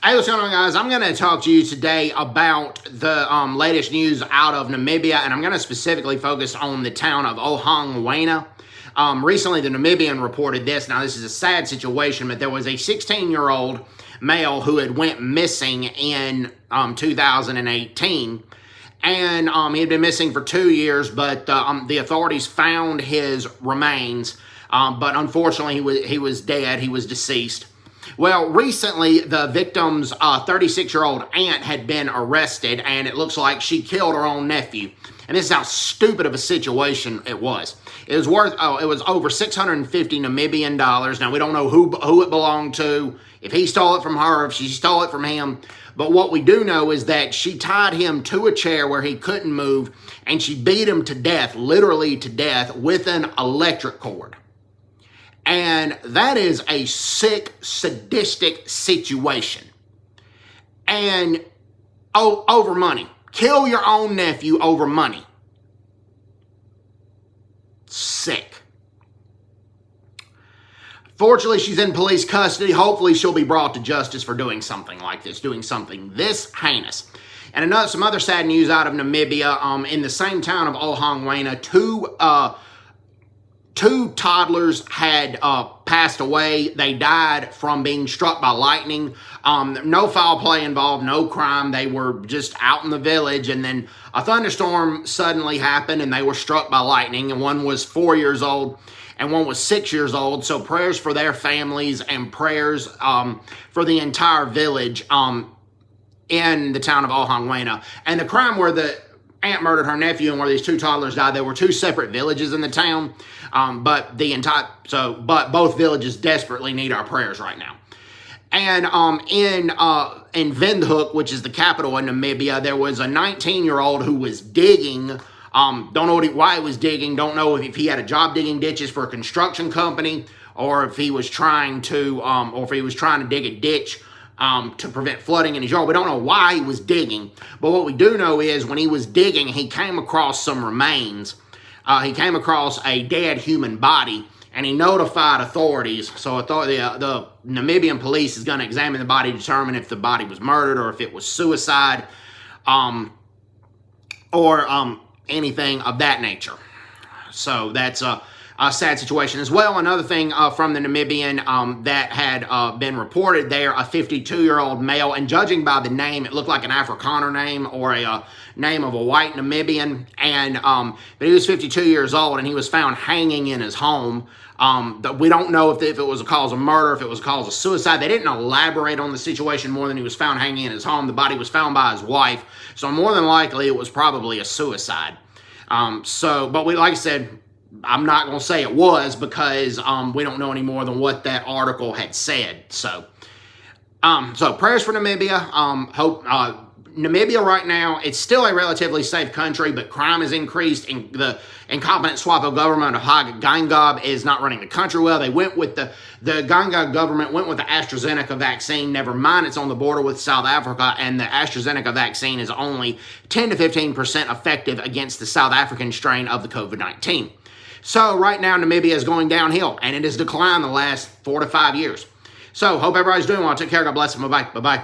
Hey, what's going on, guys? I'm going to talk to you today about the latest news out of Namibia, and I'm going to specifically focus on the town of Ohangwena. Recently, the Namibian reported this. Now, this is a sad situation, but there was a 16-year-old male who had went missing in 2018. And he had been missing for 2 years, but the authorities found his remains. But unfortunately, he was dead. He was deceased. Well, recently, the victim's 36-year-old aunt had been arrested, and it looks like she killed her own nephew. And this is how stupid of a situation it was. It was over 650 Namibian dollars. Now, we don't know who it belonged to, if he stole it from her, if she stole it from him. But what we do know is that she tied him to a chair where he couldn't move, and she beat him to death, literally to death, with an electric cord. And that is a sick, sadistic situation. And over money. Kill your own nephew over money. Sick. Fortunately, she's in police custody. Hopefully, she'll be brought to justice for doing something like this, doing something this heinous. And some other sad news out of Namibia. In the same town of Ohangwena, two toddlers had passed away. They died from being struck by lightning. No foul play involved, no crime. They were just out in the village, and then a thunderstorm suddenly happened, and they were struck by lightning, and one was 4 years old, and one was 6 years old. So prayers for their families and prayers for the entire village in the town of Ohangwena. And the crime where the aunt murdered her nephew and where these two toddlers died, there were two separate villages in the town, but both villages desperately need our prayers right now. And in Windhoek, which is the capital of Namibia, there was a 19-year-old who was digging. Don't know why he was digging. Don't know if he had a job digging ditches for a construction company, or if he was trying to dig a ditch to prevent flooding in his yard. We don't know why he was digging, but what we do know is when he was digging, he came across some remains. He came across a dead human body, and he notified authorities. So the Namibian police is going to examine the body to determine if the body was murdered or if it was suicide, or anything of that nature. So that's a sad situation as well. Another thing from the Namibian that had been reported there, a 52-year-old male, and judging by the name, it looked like an Afrikaner name or a name of a white Namibian, and but he was 52 years old, and he was found hanging in his home. We don't know if it was a cause of murder, if it was a cause of suicide. They didn't elaborate on the situation more than he was found hanging in his home. The body was found by his wife, so more than likely it was probably a suicide. But like I said, I'm not going to say it was because we don't know any more than what that article had said. So prayers for Namibia. Namibia right now, it's still a relatively safe country, but crime has increased, and the incompetent SWAPO government of Geingob is not running the country well. They went with the Geingob government went with the AstraZeneca vaccine. Never mind, it's on the border with South Africa, and the AstraZeneca vaccine is only 10 to 15% effective against the South African strain of the COVID-19. So right now, Namibia is going downhill, and it has declined the last 4 to 5 years. So hope everybody's doing well. Take care. God bless them. Bye-bye. Bye-bye.